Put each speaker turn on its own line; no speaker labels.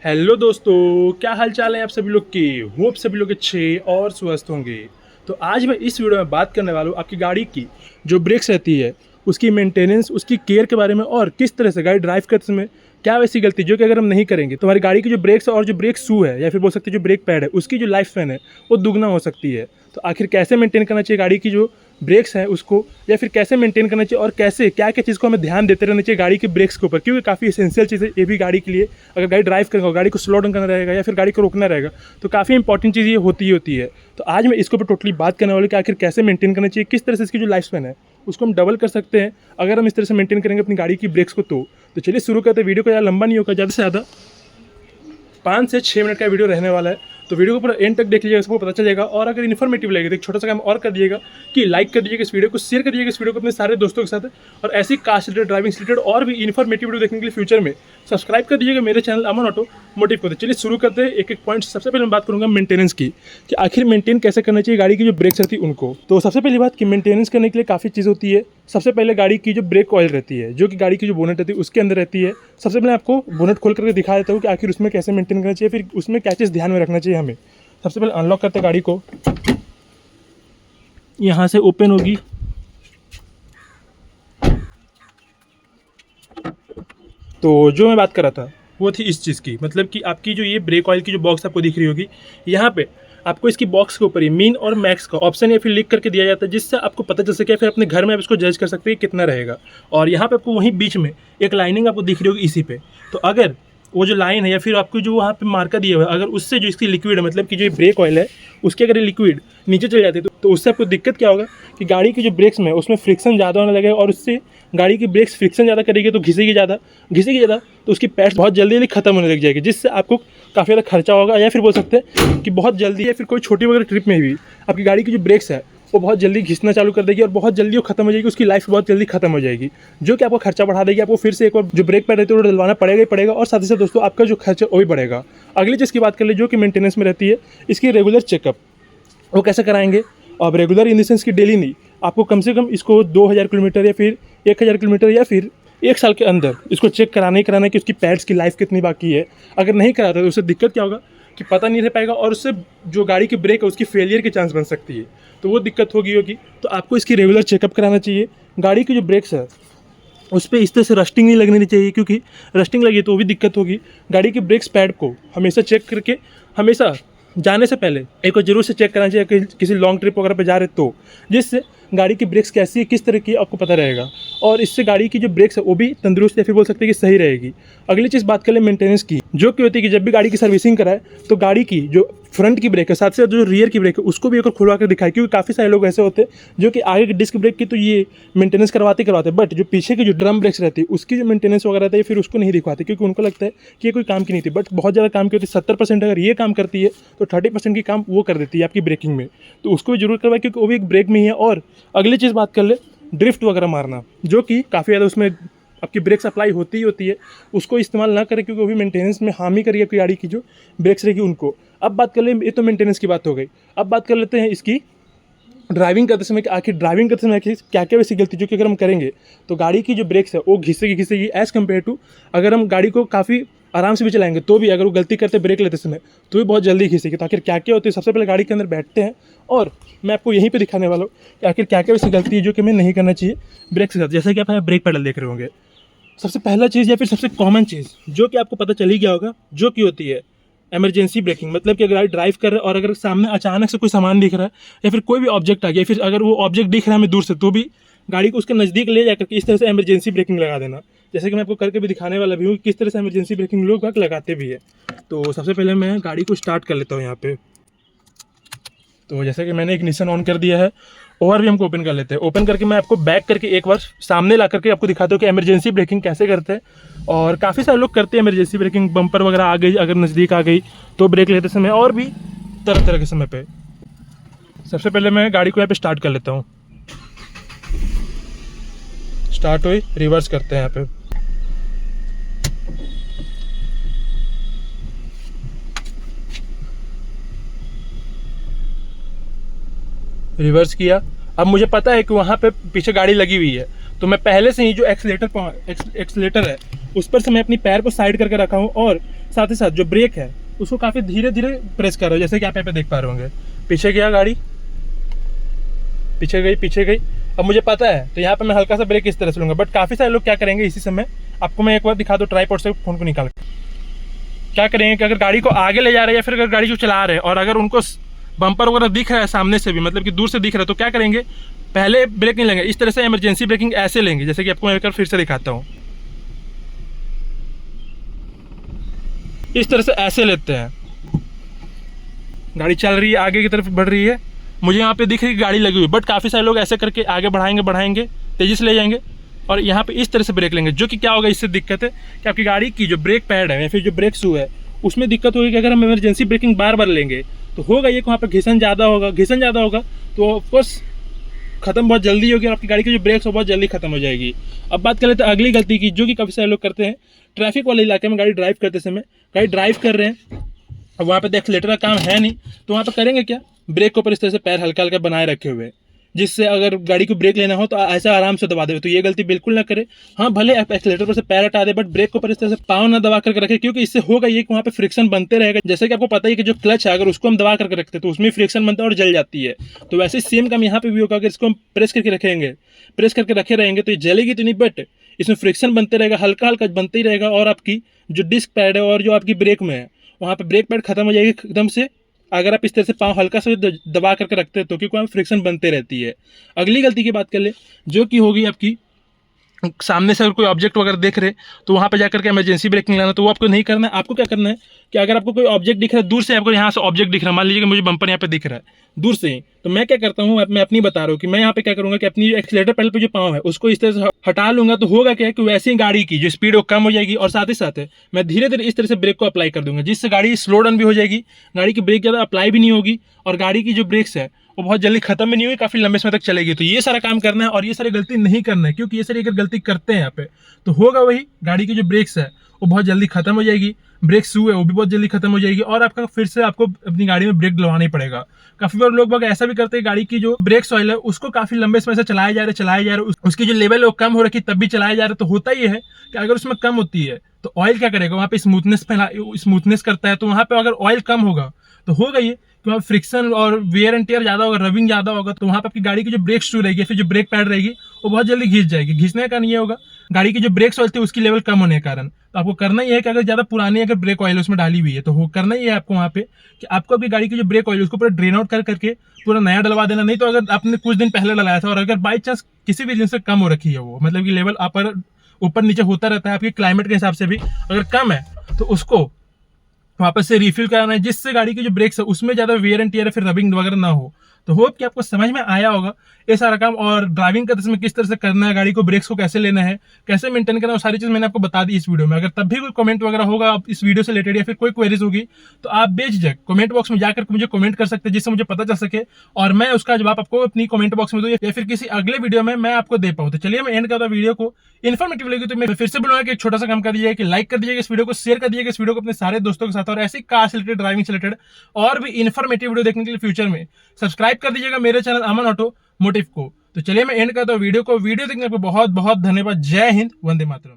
Hello दोस्तों, क्या हाल चाल है आप सभी लोग की। होप सभी लोग अच्छे और स्वस्थ होंगे। तो आज मैं इस वीडियो में बात करने वाला हूँ आपकी गाड़ी की जो ब्रेक्स रहती है उसकी मेंटेनेंस, उसकी केयर के बारे में, और किस तरह से गाड़ी ड्राइव करते समय क्या वैसी गलती जो कि अगर हम नहीं करेंगे तो हमारी गाड़ी की जो ब्रेक्स और जो ब्रेक शू है या फिर बोल सकते हैं जो ब्रेक पैड है उसकी जो लाइफ स्पैन है वो दुगना हो सकती है। तो आखिर कैसे मेंटेन करना चाहिए गाड़ी की जो ब्रेक्स हैं उसको, या फिर कैसे मेंटेन करना चाहिए और कैसे क्या क्या चीज़ को हमें ध्यान देते रहना चाहिए गाड़ी के ब्रेक्स के ऊपर, क्योंकि काफ़ी एसेंशियल चीज़ है ये भी गाड़ी के लिए। अगर गाड़ी ड्राइव करेंगे, गाड़ी को स्लो डाउन करना रहेगा या फिर गाड़ी को रोकना रहेगा तो काफ़ी इंपॉर्टेंट चीज़ ये होती है। तो आज मैं इसके ऊपर टोटली बात करने वाली कि आखिर कैसे मेंटेन करना चाहिए, किस तरह से इसकी जो लाइफ स्पैन है उसको हम डबल कर सकते हैं अगर हम इस तरह से मेंटेन करेंगे अपनी गाड़ी की ब्रेक्स को। तो चलिए शुरू करते हैं। वीडियो को ज़्यादा लंबा नहीं होगा, ज़्यादा से ज़्यादा 5 से 6 मिनट का वीडियो रहने वाला है। तो वीडियो को पूरा एंड तक देख लीजिएगा, सबको पता चलेगा। और अगर इन्फॉर्मेटिव लगेगा तो एक छोटा सा काम और कर दिएगा कि लाइक कर दीजिएगा इस वीडियो को, शेयर कर दीजिएगा इस वीडियो को अपने सारे दोस्तों के साथ। और ऐसी कार से रिलेटेड, ड्राइविंग से रिलेटेड और भी इन्फॉर्मेटिव वीडियो देखने के लिए फ्यूचर में सब्सक्राइब कर दीजिएगा मेरे चैनल अमन ऑटो मोटिव को। तो चलिए शुरू करते हैं एक एक पॉइंट। सबसे पहले मैं बात करूँगा मेंटेनेंस की, कि आखिर मेंटेन कैसे करना चाहिए गाड़ी की जो ब्रेक्स रहती है उनको। तो सबसे पहली बात कि मेंटेनेंस करने के लिए काफ़ी चीज़ होती है। सबसे पहले गाड़ी की जो ब्रेक ऑयल रहती है जो कि गाड़ी की जो बोनेट रहती है उसके अंदर रहती है। सबसे पहले आपको बोनेट खोल करके दिखा देता हूँ कि आखिर उसमें कैसे मेंटेन करना चाहिए, फिर उसमें क्या चीज़ ध्यान में रखना चाहिए हमें। सबसे पहले अनलॉक करते हैं गाड़ी को, यहाँ से ओपन होगी। तो जो मैं बात कर रहा था वो थी इस चीज़ की, मतलब कि आपकी जो ये ब्रेक ऑयल की जो बॉक्स आपको दिख रही होगी, यहाँ पे आपको इसकी बॉक्स के ऊपर ही मीन और मैक्स का ऑप्शन या फिर लिख करके दिया जाता है, जिससे आपको पता चल सके, फिर अपने घर में आप इसको जज कर सकते हैं कितना रहेगा। और यहाँ पे आपको वहीं बीच में एक लाइनिंग आपको दिख रही होगी इसी पे। तो अगर वो जो लाइन है या फिर आपको जो वहाँ पे मार्कर दिया हुआ है, अगर उससे जो इसकी लिक्विड है, मतलब कि जो ब्रेक ऑयल है उसके अगर लिक्विड नीचे चले जाती है तो उससे आपको दिक्कत क्या होगा कि गाड़ी की जो ब्रेक्स में उसमें फ्रिक्शन ज़्यादा होने लगेगा, और उससे गाड़ी की ब्रेक्स फ्रिक्शन ज़्यादा करेगी तो घिसेगी ज़्यादा तो उसकी पैड्स बहुत जल्दी खत्म होने लग जाएगी, जिससे आपको काफ़ी ज़्यादा खर्चा होगा। या फिर बोल सकते हैं कि बहुत जल्दी या फिर कोई छोटी वगैरह ट्रिप में भी आपकी गाड़ी की जो ब्रेक्स है वो बहुत जल्दी घिसना चालू कर देगी और बहुत जल्दी वो खत्म हो जाएगी, उसकी लाइफ बहुत जल्दी खत्म हो जाएगी, जो कि आपको खर्चा बढ़ा देगी। आपको फिर से एक बार जो ब्रेक पैड रहती है वो डलवाना पड़ेगा ही पड़ेगा, और साथ ही साथ दोस्तों आपका जो खर्चा वो भी बढ़ेगा। अगली चीज़ की बात कर ले जो कि मेंटेनेंस में रहती है, इसकी रेगुलर चेकअप वो कैसे कराएंगे। अब रेगुलर इन द सेंस की डेली नहीं, आपको कम से कम इसको 2000 किलोमीटर या फिर 1000 किलोमीटर या फिर 1 साल के अंदर इसको चेक कराना ही कराना है कि उसकी पैड्स की लाइफ कितनी बाकी है। अगर नहीं कराता तो उससे दिक्कत क्या होगा कि पता नहीं रह पाएगा, और उससे जो गाड़ी की ब्रेक है उसकी फेलियर के चांस बन सकती है, तो वो दिक्कत होगी। तो आपको इसकी रेगुलर चेकअप कराना चाहिए। गाड़ी की जो ब्रेक्स है उस पर इस तरह से रस्टिंग नहीं लगनी चाहिए, क्योंकि रस्टिंग लगी तो वो भी दिक्कत होगी। गाड़ी के ब्रेक्स पैड को हमेशा चेक करके, हमेशा जाने से पहले एक बार जरूर से चेक करना चाहिए कि किसी लॉन्ग ट्रिप वगैरह पे जा रहे तो, जिससे गाड़ी की ब्रेक्स कैसी है, किस तरह की आपको पता रहेगा, और इससे गाड़ी की जो ब्रेक्स है वो भी तंदुरुस्त या फिर बोल सकते हैं कि सही रहेगी। अगली चीज़ बात कर ले मेंटेनेंस की, जो कि होती है कि जब भी गाड़ी की सर्विसिंग कराए तो गाड़ी की जो फ्रंट की ब्रेक है साथ से जो रियर की ब्रेक है उसको भी एक बार खुलवा कर दिखाए, क्योंकि काफ़ी सारे लोग ऐसे होते हैं जो कि आगे की डिस्क ब्रेक की तो ये मेंटेनेंस करवाते बट जो पीछे की जो ड्रम ब्रेक्स रहती है उसकी जो मेंटेनेंस वगैरह रहता है फिर उसको नहीं दिखवाते, क्योंकि उनको लगता है कि ये कोई काम की नहीं थी। बट बहुत ज़्यादा काम की होती है। 70% अगर ये काम करती है तो 30% की काम वो कर देती है आपकी ब्रेकिंग में, तो उसको भी जरूर करवाए, क्योंकि वो भी एक ब्रेक में ही है। और अगली चीज़ बात कर ले ड्रिफ्ट वगैरह मारना, जो कि काफ़ी ज़्यादा उसमें आपकी ब्रेक सप्लाई होती है, उसको इस्तेमाल ना करें, क्योंकि वो भी मेंटेनेंस में हार्म ही करेगी आपकी गाड़ी की जो ब्रेक्स रहेगी उनको। अब बात कर ले, ये तो मेंटेनेंस की बात हो गई। अब बात कर लेते हैं इसकी ड्राइविंग करते समय, कि आखिर ड्राइविंग करते समय क्या क्या वैसी गलती जो कि अगर हम करेंगे तो गाड़ी की जो ब्रेक्स है वो घिसेगी एज़ कम्पेयर टू अगर हम गाड़ी को काफ़ी आराम से भी चलाएंगे तो भी अगर वो गलती करते ब्रेक लेते समय तो भी बहुत जल्दी घिसेगी। तो आखिर क्या क्या होती है, सबसे पहले गाड़ी के अंदर बैठते हैं और मैं आपको यहीं पे दिखाने वाला हूँ कि आखिर क्या क्या वैसी गलती है जो कि हमें नहीं करना चाहिए ब्रेक के साथ। जैसे कि आप ब्रेक पैडल देख रहे होंगे, सबसे पहला चीज़ या फिर सबसे कॉमन चीज़ जो कि आपको पता चल ही गया होगा जो कि होती है इमरजेंसी ब्रेकिंग। मतलब कि अगर गाड़ी ड्राइव कर रहे हैं और अगर सामने अचानक से कोई सामान दिख रहा है या फिर कोई भी ऑब्जेक्ट आ गया, फिर अगर वो ऑब्जेक्ट दिख रहा है हमें दूर से, तो भी गाड़ी को उसके नज़दीक ले जाकर के इस तरह से इमरजेंसी ब्रेकिंग लगा देना। जैसे कि मैं आपको करके भी दिखाने वाला भी हूँ किस तरह से इमरजेंसी ब्रेकिंग लोग लगाते भी है। तो सबसे पहले मैं गाड़ी को स्टार्ट कर लेता हूँ यहाँ पे। तो जैसे कि मैंने इग्निशन ऑन कर दिया है, और भी हमको ओपन कर लेते हैं। ओपन करके मैं आपको बैक करके एक बार सामने ला करके आपको दिखाता हूँ कि इमरजेंसी ब्रेकिंग कैसे करते हैं। और काफ़ी सारे लोग करते हैं इमरजेंसी ब्रेकिंग, बम्पर वगैरह आ गई अगर नज़दीक आ गई तो ब्रेक लेते समय, और भी तरह तरह के समय पे। सबसे पहले मैं गाड़ी को यहाँ पे स्टार्ट कर लेता हूँ। स्टार्ट हुई, रिवर्स करते हैं यहाँ पे। रिवर्स किया। अब मुझे पता है कि वहाँ पे पीछे गाड़ी लगी हुई है, तो मैं पहले से ही जो एक्सीलेटर है उस पर से मैं अपनी पैर को साइड करके रखा हूँ और साथ ही साथ जो ब्रेक है उसको काफ़ी धीरे धीरे प्रेस कर रहे हो, जैसे कि आप यहाँ पे देख पा रहे होंगे। पीछे गया गाड़ी, पीछे गई। अब मुझे पता है तो यहाँ पे मैं हल्का सा ब्रेक इस तरह से लूँगा, बट काफ़ी सारे लोग क्या करेंगे इसी समय, आपको मैं एक बार दिखा दो ट्राइपॉड से फ़ोन को निकाल के। क्या करेंगे कि अगर गाड़ी को आगे ले जा रहे हैं या फिर अगर गाड़ी को चला रहे हैं और अगर उनको बम्पर वगैरह दिख रहा है सामने से भी, मतलब कि दूर से दिख रहा है, तो क्या करेंगे, पहले ब्रेक नहीं लेंगे, इस तरह से इमरजेंसी ब्रेकिंग ऐसे लेंगे, जैसे कि आपको मैं एक बार फिर से दिखाता हूँ। इस तरह से ऐसे लेते हैं, गाड़ी चल रही है, आगे की तरफ बढ़ रही है, मुझे यहाँ पे दिख रही है गाड़ी लगी हुई, बट काफ़ी सारे लोग ऐसे करके आगे बढ़ाएंगे, तेज़ी से ले जाएंगे और यहाँ पे इस तरह से ब्रेक लेंगे, जो कि क्या होगा, इससे दिक्कत है कि आपकी गाड़ी की जो ब्रेक पैड है या फिर जो ब्रेक शू है उसमें दिक्कत होगी कि अगर हम इमरजेंसी ब्रेकिंग बार बार लेंगे तो होगा ये कि वहाँ पर घिसन ज़्यादा होगा तो ऑफकोर्स खत्म बहुत जल्दी होगी और आपकी गाड़ी की जो ब्रेक्स हो बहुत जल्दी खत्म हो जाएगी। अब बात कर लेते हैं अगली गलती की, जो कि काफ़ी सारे लोग करते हैं। ट्रैफिक वाले इलाके में गाड़ी ड्राइव करते समय, गाड़ी ड्राइव कर रहे हैं, अब वहाँ पे एक्सीलेटर का काम है नहीं, तो वहाँ पे करेंगे क्या, ब्रेक के ऊपर इस तरह से पैर हल्का हल्का बनाए रखे हुए, जिससे अगर गाड़ी को ब्रेक लेना हो तो ऐसा आराम से दबा दे। तो ये गलती बिल्कुल ना करे। हाँ, भले आप एक्सीलेटर पर से पैर हटा दे, बट ब्रेक के ऊपर इस तरह से पाँव ना दबा करके रखें, क्योंकि इससे होगा ये कि वहाँ पे फ्रिक्शन बनते रहेगा। जैसे कि आपको पता ही कि जो क्लच है अगर उसको हम दबा करके रखते हैं तो उसमें फ्रिक्शन बनता है और जल जाती है। तो वैसे सेम काम यहाँ पे भी होगा, अगर इसको हम प्रेस करके रखे रहेंगे तो ये जलेगी तो नहीं, बट इसमें फ्रिक्शन बनते रहेगा, हल्का हल्का बनते ही रहेगा और आपकी जो डिस्क पैड है और जो आपकी ब्रेक में है वहाँ पे ब्रेक पैड खत्म हो जाएगी एकदम से, अगर आप इस तरह से पाँव हल्का से दबा करके रखते हैं तो, क्योंकि वहाँ फ्रिक्शन बनते रहती है। अगली गलती की बात कर ले, जो कि होगी आपकी सामने से अगर कोई ऑब्जेक्ट वगैरह देख रहे तो वहाँ पे जाकर के इमरजेंसी ब्रेकिंग लाना, तो वो आपको नहीं करना है। आपको क्या करना है कि अगर आपको कोई ऑब्जेक्ट दिख रहा है दूर से, आपको यहाँ से ऑब्जेक्ट दिख रहा है, मान लीजिए कि मुझे बम्पर यहाँ पे दिख रहा है दूर से ही, तो मैं क्या करता हूँ, मैं अपनी बता रहा हूँ कि मैं यहाँ पे क्या करूँगा कि अपनी एक्सीलेटर पैडल पे जो पाँव है उसको इस तरह से हटा लूंगा, तो होगा क्या कि वैसे ही गाड़ी की जो स्पीड वो कम हो जाएगी और साथ ही साथ मैं धीरे धीरे इस तरह से ब्रेक को अप्लाई कर दूंगा, जिससे गाड़ी स्लो डाउन भी हो जाएगी, गाड़ी की ब्रेक ज़्यादा अप्लाई भी नहीं होगी और गाड़ी की जो ब्रेक्स है वो बहुत जल्दी खत्म भी नहीं हुई, काफ़ी लंबे समय तक चलेगी। तो ये सारा काम करना है और ये सारी गलती नहीं करना है, क्योंकि ये सारी अगर गलती करते हैं यहाँ पे तो होगा वही, गाड़ी की जो ब्रेक्स है वो बहुत जल्दी खत्म हो जाएगी, ब्रेक शू है वो भी बहुत जल्दी खत्म हो जाएगी और आपका फिर से आपको अपनी गाड़ी में ब्रेक डलवाना ही पड़ेगा। काफी बार लोग ऐसा भी करते हैं, गाड़ी की जो ब्रेक ऑयल है उसको काफी लंबे समय से चलाए जा रहे, उसकी जो लेवल है वो कम हो रखी तब भी चलाए जा रहे। तो होता ही है कि अगर उसमें कम होती है तो ऑयल क्या करेगा, वहाँ पे स्मूथनेस करता है, तो वहाँ पे अगर ऑयल कम होगा तो होगा ये कि वहाँ फ्रिक्शन और वेयर एंड टेयर ज्यादा होगा, रबिंग ज्यादा होगा, तो वहाँ पे आपकी गाड़ी की जो ब्रेक शू रहेगी फिर जो ब्रेक पैड रहेगी वो बहुत जल्दी घिस जाएगी। घिसने का कारण ये होगा गाड़ी की जो ब्रेक ऑयल थी उसकी लेवल कम होने के कारण। तो आपको करना ही है कि अगर ज्यादा पुरानी अगर ब्रेक ऑयल उसमें डाली हुई है तो वो करना ही है आपको वहाँ पे कि आपको अपनी गाड़ी की जो ब्रेक ऑयल उसको पूरा ड्रेन आउट करके पूरा नया डलवा देना। नहीं तो अगर आपने कुछ दिन पहले डलाया था और अगर बाई चांस किसी भी रीजन से कम हो रखी है वो, मतलब कि लेवल ऊपर नीचे होता रहता है आपकी क्लाइमेट के हिसाब से भी, अगर कम है तो उसको वापस से रिफिल कराना है, जिससे गाड़ी की जो ब्रेक्स है उसमें ज्यादा वेयर एंड टियर फिर रबिंग वगैरह ना हो। तो होप कि आपको समझ में आया होगा ये सारा काम, और ड्राइविंग करते समय किस तरह से करना है, गाड़ी को ब्रेक्स को कैसे लेना है, कैसे मेंटेन करना है, सारी चीज मैंने आपको बता दी इस वीडियो में। अगर तब भी कोई कमेंट वगैरह होगा आप इस वीडियो से रिलेटेड या फिर कोई क्वेरीज होगी तो आप बेझिझक कमेंट बॉक्स में जाकर मुझे कमेंट कर सकते हैं, जिससे मुझे पता चल सके और मैं उसका जवाब आपको अपनी कमेंट बॉक्स में दूं या फिर किसी अगले वीडियो में मैं आपको दे पाऊँ। तो चलिए मैं एंड करता हूं वीडियो को। इन्फॉर्मेटिव लगी तो मैं फिर से बोलूंगा कि एक छोटा सा काम कर दीजिएगा कि लाइक कर दीजिएगा इस वीडियो को, शेयर कर दीजिएगा इस वीडियो को अपने सारे दोस्तों के साथ, और ऐसी कार से रिलेटेड ड्राइविंग से रिलेटेड और भी इन्फॉर्मेटिव वीडियो देखने के लिए फ्यूचर में सब्सक्राइब कर दीजिएगा मेरे चैनल अमन ऑटोमोटिव को। तो चलिए मैं एंड करता हूं वीडियो को। वीडियो देखने को बहुत बहुत धन्यवाद। जय हिंद, वंदे मातरम।